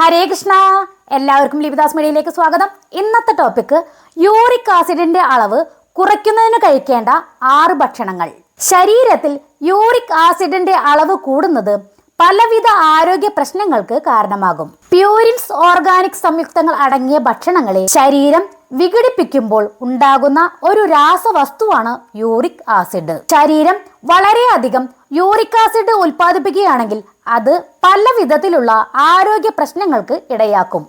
ഹരേ കൃഷ്ണ. എല്ലാവർക്കും ലിപിദാസ് മീഡിയയിലേക്ക് സ്വാഗതം. ഇന്നത്തെ ടോപ്പിക് യൂറിക് ആസിഡിന്റെ അളവ് കുറയ്ക്കുന്നതിന് കഴിക്കേണ്ട 6 ഭക്ഷണങ്ങൾ. ശരീരത്തിൽ യൂറിക് ആസിഡിന്റെ അളവ് കൂടുന്നത് പലവിധ ആരോഗ്യ പ്രശ്നങ്ങൾക്ക് കാരണമാകും. പ്യൂരിൻസ് ഓർഗാനിക് സംയുക്തങ്ങൾ അടങ്ങിയ ഭക്ഷണങ്ങളെ ശരീരം വിഘടിപ്പിക്കുമ്പോൾ ഉണ്ടാകുന്ന ഒരു രാസവസ്തുവാണ് യൂറിക് ആസിഡ്. ശരീരം വളരെയധികം യൂറിക് ആസിഡ് ഉൽപ്പാദിപ്പിക്കുകയാണെങ്കിൽ അത് പല വിധത്തിലുള്ള ആരോഗ്യ പ്രശ്നങ്ങൾക്ക് ഇടയാക്കും.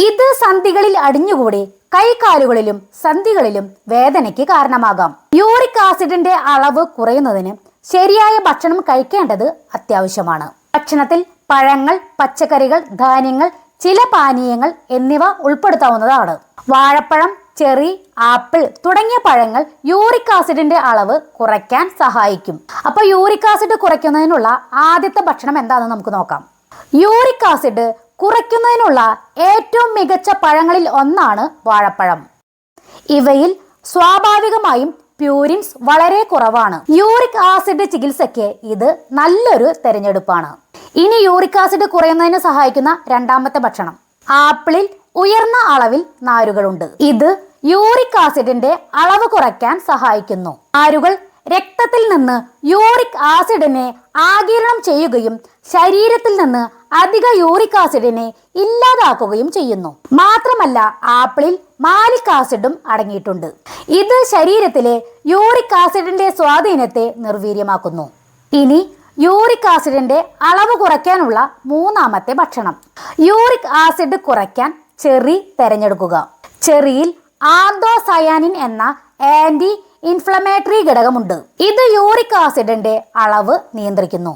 ഇത് സന്ധികളിൽ അടിഞ്ഞുകൂടി കൈകാലുകളിലും സന്ധികളിലും വേദനയ്ക്ക് കാരണമാകാം. യൂറിക് ആസിഡിന്റെ അളവ് കുറയുന്നതിന് ശരിയായ ഭക്ഷണം കഴിക്കേണ്ടത് അത്യാവശ്യമാണ്. ഭക്ഷണത്തിൽ പഴങ്ങൾ, പച്ചക്കറികൾ, ധാന്യങ്ങൾ, ചില പാനീയങ്ങൾ എന്നിവ ഉൾപ്പെടുത്താവുന്നതാണ്. വാഴപ്പഴം, ചെറി, ആപ്പിൾ തുടങ്ങിയ പഴങ്ങൾ യൂറിക് ആസിഡിന്റെ അളവ് കുറയ്ക്കാൻ സഹായിക്കും. അപ്പൊ യൂറിക് ആസിഡ് കുറയ്ക്കുന്നതിനുള്ള ആദ്യത്തെ ഭക്ഷണം എന്താണെന്ന് നമുക്ക് നോക്കാം. യൂറിക് ആസിഡ് കുറയ്ക്കുന്നതിനുള്ള ഏറ്റവും മികച്ച പഴങ്ങളിൽ ഒന്നാണ് വാഴപ്പഴം. ഇവയിൽ സ്വാഭാവികമായും പ്യൂരിൻസ് വളരെ കുറവാണ്. യൂറിക് ആസിഡ് ചികിത്സയ്ക്ക് ഇത് നല്ലൊരു തെരഞ്ഞെടുപ്പാണ്. ഇനി യൂറിക് ആസിഡ് കുറയുന്നതിന് സഹായിക്കുന്ന രണ്ടാമത്തെ ഭക്ഷണം. ആപ്പിളിൽ ഉയർന്ന അളവിൽ നാരുകളുണ്ട്. ഇത് യൂറിക് ആസിഡിന്റെ അളവ് കുറയ്ക്കാൻ സഹായിക്കുന്നു. നാരുകൾ രക്തത്തിൽ നിന്ന് യൂറിക് ആസിഡിനെ ആഗിരണം ചെയ്യുകയും ശരീരത്തിൽ നിന്ന് അധിക യൂറിക് ആസിഡിനെ ഇല്ലാതാക്കുകയും ചെയ്യുന്നു. മാത്രമല്ല ആപ്പിളിൽ മാലിക് ആസിഡും അടങ്ങിയിട്ടുണ്ട്. ഇത് ശരീരത്തിലെ യൂറിക് ആസിഡിന്റെ സ്വാധീനത്തെ നിർവീര്യമാക്കുന്നു. ഇനി യൂറിക് ആസിഡിന്റെ അളവ് കുറയ്ക്കാനുള്ള മൂന്നാമത്തെ ഭക്ഷണം. യൂറിക് ആസിഡ് കുറയ്ക്കാൻ ചെറി തിരഞ്ഞെടുക്കുക. ചെറിയിൽ ആന്തോസയാനിൻ എന്ന ആന്റി ഇൻഫ്ലമേറ്ററി ഘടകമുണ്ട്. ഇത് യൂറിക് ആസിഡിന്റെ അളവ് നിയന്ത്രിക്കുന്നു.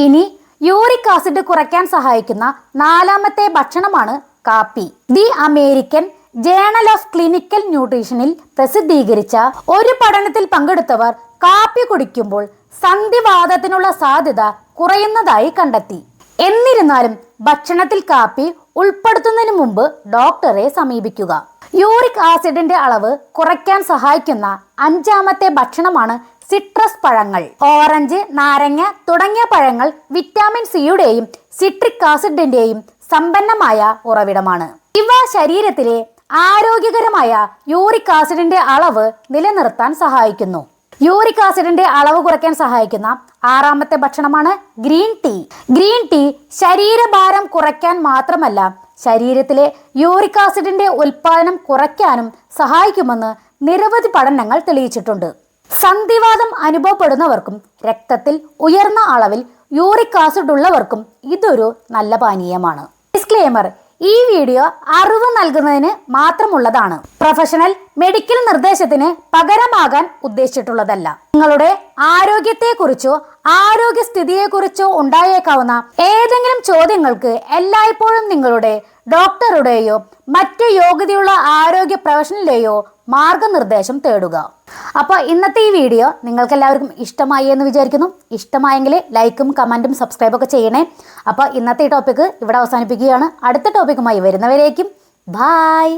ഇനി യൂറിക് ആസിഡ് കുറയ്ക്കാൻ സഹായിക്കുന്ന നാലാമത്തെ ഭക്ഷണമാണ് കാപ്പി. The American journal of clinical ന്യൂട്രീഷനിൽ പ്രസിദ്ധീകരിച്ച ഒരു പഠനത്തിൽ പങ്കെടുത്തവർ കാപ്പി കുടിക്കുമ്പോൾ സന്ധിവാതത്തിനുള്ള സാധ്യത കുറയുന്നതായി കണ്ടെത്തി. എന്നിരുന്നാലും ഭക്ഷണത്തിൽ കാപ്പി ഉൾപ്പെടുത്തുന്നതിന് മുമ്പ് ഡോക്ടറെ സമീപിക്കുക. യൂറിക് ആസിഡിന്റെ അളവ് കുറയ്ക്കാൻ സഹായിക്കുന്ന അഞ്ചാമത്തെ ഭക്ഷണമാണ് സിട്രസ് പഴങ്ങൾ. ഓറഞ്ച്, നാരങ്ങ തുടങ്ങിയ പഴങ്ങൾ വിറ്റാമിൻ സിയുടെയും സിട്രിക് ആസിഡിന്റെയും സമ്പന്നമായ ഉറവിടമാണ്. ഇവ ശരീരത്തിലെ ആരോഗ്യകരമായ യൂറിക് ആസിഡിന്റെ അളവ് നിലനിർത്താൻ സഹായിക്കുന്നു. യൂറിക് ആസിഡിന്റെ അളവ് കുറയ്ക്കാൻ സഹായിക്കുന്ന ആറാമത്തെ ഭക്ഷണമാണ് ഗ്രീൻ ടീ. ഗ്രീൻ ടീ ശരീരഭാരം കുറയ്ക്കാൻ മാത്രമല്ല ശരീരത്തിലെ യൂറിക് ആസിഡിന്റെ ഉൽപാദനം കുറയ്ക്കാനും സഹായിക്കുമെന്ന് നിരവധി പഠനങ്ങൾ തെളിയിച്ചിട്ടുണ്ട്. സന്ധിവാതം അനുഭവപ്പെടുന്നവർക്കും രക്തത്തിൽ ഉയർന്ന അളവിൽ യൂറിക് ആസിഡ് ഉള്ളവർക്കും ഇതൊരു നല്ല പാനീയമാണ്. ഡിസ്ക്ലെയിമർ: ഈ വീഡിയോ അറിവ് നൽകുന്നതിന് മാത്രമുള്ളതാണ്. പ്രൊഫഷണൽ മെഡിക്കൽ നിർദ്ദേശത്തിന് പകരമാകാൻ ഉദ്ദേശിച്ചിട്ടുള്ളതല്ല. നിങ്ങളുടെ ആരോഗ്യത്തെക്കുറിച്ചോ ആരോഗ്യസ്ഥിതിയെക്കുറിച്ചോ ഉണ്ടായേക്കാവുന്ന ഏതെങ്കിലും ചോദ്യങ്ങൾക്ക് എല്ലായ്പ്പോഴും നിങ്ങളുടെ ഡോക്ടറുടെയോ മറ്റ് യോഗ്യതയുള്ള ആരോഗ്യ പ്രൊഫഷണലിലെയോ മാർഗനിർദ്ദേശം തേടുക. അപ്പോൾ ഇന്നത്തെ ഈ വീഡിയോ നിങ്ങൾക്ക് എല്ലാവർക്കും ഇഷ്ടമായി എന്ന് വിചാരിക്കുന്നു. ഇഷ്ടമായെങ്കിൽ ലൈക്കും കമൻറ്റും സബ്സ്ക്രൈബൊക്കെ ചെയ്യണേ. അപ്പോൾ ഇന്നത്തെ ഈ ടോപ്പിക്ക് ഇവിടെ അവസാനിപ്പിക്കുകയാണ്. അടുത്ത ടോപ്പിക്കുമായി വരുന്നവരേക്കും ബായ്.